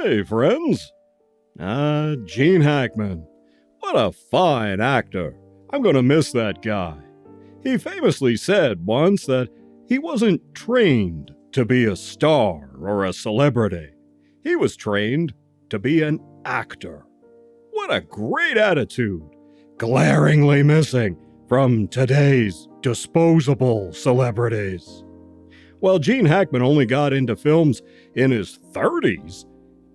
Hey, friends. Gene Hackman. What a fine actor. I'm gonna miss that guy. He famously said once that he wasn't trained to be a star or a celebrity. He was trained to be an actor. What a great attitude. Glaringly missing from today's disposable celebrities. While Gene Hackman only got into films in his 30s,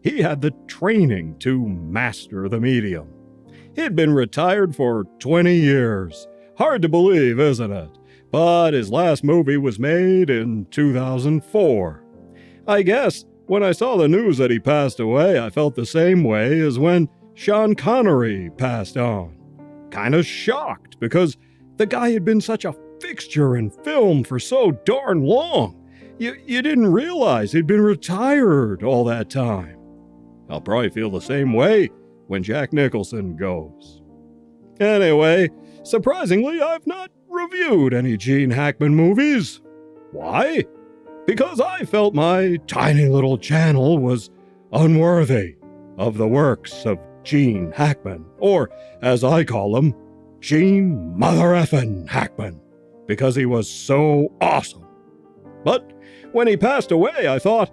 he had the training to master the medium. He'd been retired for 20 years. Hard to believe, isn't it? But his last movie was made in 2004. I guess when I saw the news that he passed away, I felt the same way as when Sean Connery passed on. Kinda shocked, because the guy had been such a fixture in film for so darn long. You didn't realize he'd been retired all that time. I'll probably feel the same way when Jack Nicholson goes. Anyway, surprisingly, I've not reviewed any Gene Hackman movies. Why? Because I felt my tiny little channel was unworthy of the works of Gene Hackman, or as I call him, Gene Mother-effin' Hackman, because he was so awesome. But when he passed away, I thought,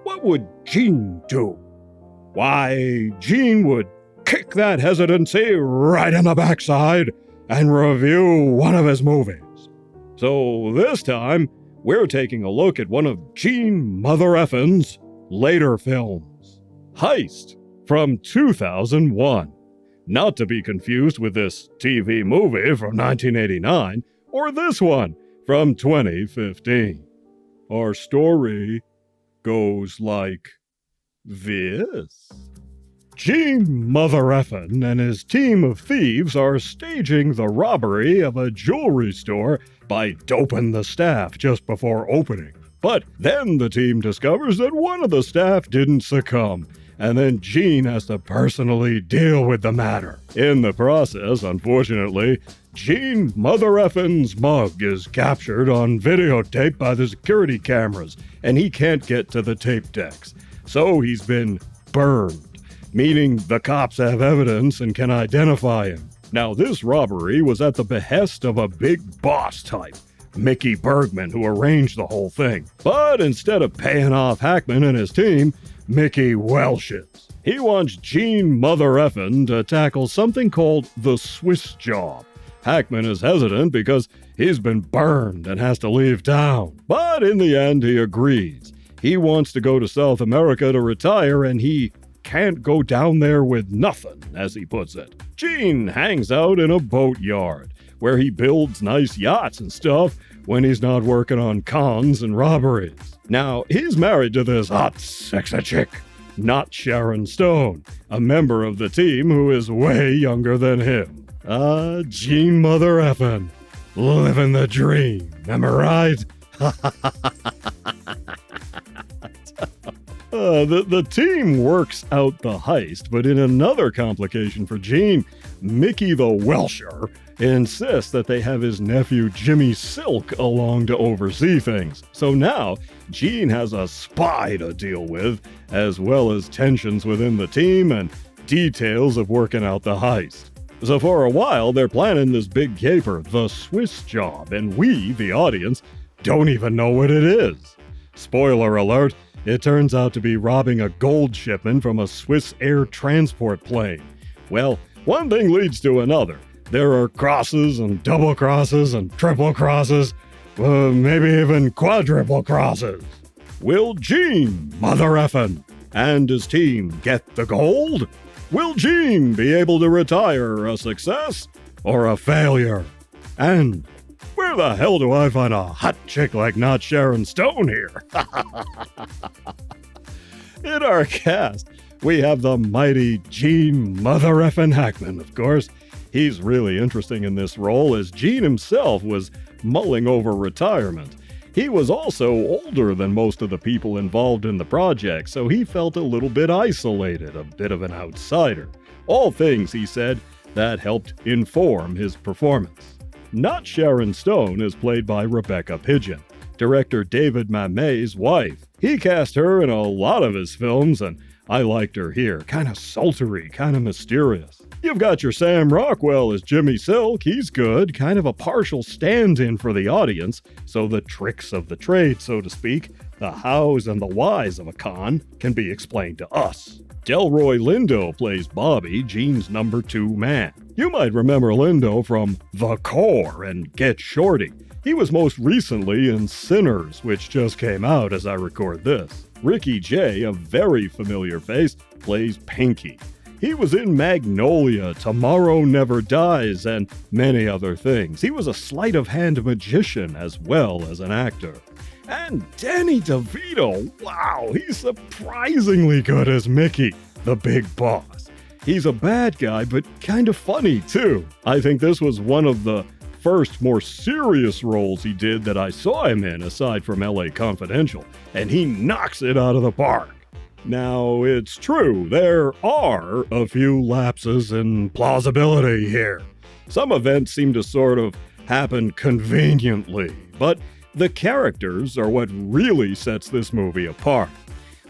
what would Gene do? Why, Gene would kick that hesitancy right in the backside and review one of his movies. So this time, we're taking a look at one of Gene Mother-effin's later films, Heist, from 2001. Not to be confused with this TV movie from 1989, or this one from 2015. Our story goes like this. Gene Mother-effin and his team of thieves are staging the robbery of a jewelry store by doping the staff just before opening. But then the team discovers that one of the staff didn't succumb, and then Gene has to personally deal with the matter. In the process, unfortunately, Gene Mother-effin's mug is captured on videotape by the security cameras, and he can't get to the tape decks. So he's been burned, meaning the cops have evidence and can identify him. Now, this robbery was at the behest of a big boss type, Mickey Bergman, who arranged the whole thing. But instead of paying off Hackman and his team, Mickey welches. He wants Gene Mother-effin to tackle something called the Swiss job. Hackman is hesitant because he's been burned and has to leave town. But in the end, he agrees. He wants to go to South America to retire, and he can't go down there with nothing, as he puts it. Gene hangs out in a boatyard, where he builds nice yachts and stuff when he's not working on cons and robberies. Now, he's married to this hot, sexy chick, not Sharon Stone, a member of the team who is way younger than him. Gene Mother-effin', living the dream, am I right? The team works out the heist, but in another complication for Gene, Mickey the Welsher insists that they have his nephew Jimmy Silk along to oversee things. So now, Gene has a spy to deal with, as well as tensions within the team and details of working out the heist. So for a while, they're planning this big caper, the Swiss job, and we, the audience, don't even know what it is. Spoiler alert, it turns out to be robbing a gold shipment from a Swiss air transport plane. Well, one thing leads to another. There are crosses and double crosses and triple crosses, maybe even quadruple crosses. Will Gene Mother-effin' and his team get the gold? Will Gene be able to retire a success or a failure? And where the hell do I find a hot chick like not Sharon Stone here? In our cast, we have the mighty Gene Mother-effin' Hackman, of course. He's really interesting in this role, as Gene himself was mulling over retirement. He was also older than most of the people involved in the project, so he felt a little bit isolated, a bit of an outsider. All things, he said, that helped inform his performance. Not Sharon Stone is played by Rebecca Pidgeon, director David Mamet's wife. He cast her in a lot of his films, and I liked her here, kind of sultry, kind of mysterious. You've got your Sam Rockwell as Jimmy Silk, he's good, kind of a partial stand-in for the audience, so the tricks of the trade, so to speak, the hows and the whys of a con, can be explained to us. Delroy Lindo plays Bobby, Gene's number 2 man. You might remember Lindo from The Core and Get Shorty. He was most recently in Sinners, which just came out as I record this. Rickey Jay, a very familiar face, plays Pinky. He was in Magnolia, Tomorrow Never Dies, and many other things. He was a sleight-of-hand magician as well as an actor. And Danny DeVito, wow, he's surprisingly good as Mickey, the big boss. He's a bad guy, but kind of funny, too. I think this was one of the first more serious roles he did that I saw him in, aside from LA Confidential, and he knocks it out of the park. Now, it's true, there are a few lapses in plausibility here. Some events seem to sort of happen conveniently, but the characters are what really sets this movie apart.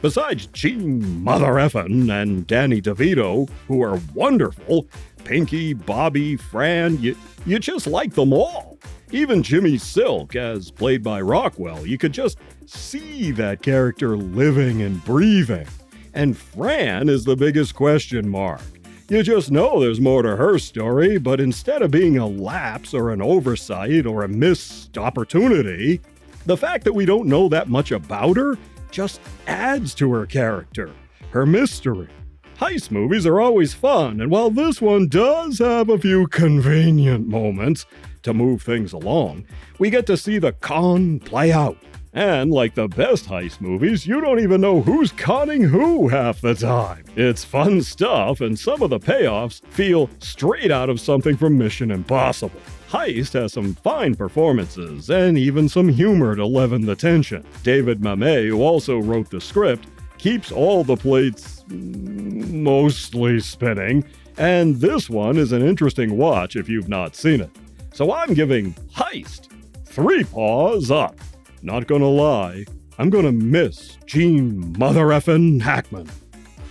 Besides Gene Mother Effin and Danny DeVito, who are wonderful, Pinky, Bobby, Fran, you just like them all. Even Jimmy Silk, as played by Rockwell, you could just see that character living and breathing. And Fran is the biggest question mark. You just know there's more to her story, but instead of being a lapse or an oversight or a missed opportunity, the fact that we don't know that much about her just adds to her character, her mystery. Heist movies are always fun, and while this one does have a few convenient moments to move things along, we get to see the con play out. And like the best heist movies, you don't even know who's conning who half the time. It's fun stuff, and some of the payoffs feel straight out of something from Mission Impossible. Heist has some fine performances, and even some humor to leaven the tension. David Mamet, who also wrote the script, keeps all the plates mostly spinning, and this one is an interesting watch if you've not seen it. So I'm giving Heist 3 paws up. Not gonna lie, I'm gonna miss Gene Mother Effin Hackman.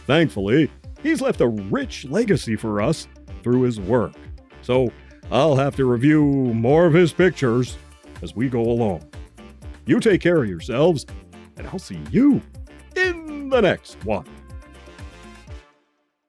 Thankfully, he's left a rich legacy for us through his work. So I'll have to review more of his pictures as we go along. You take care of yourselves, and I'll see you in the next one.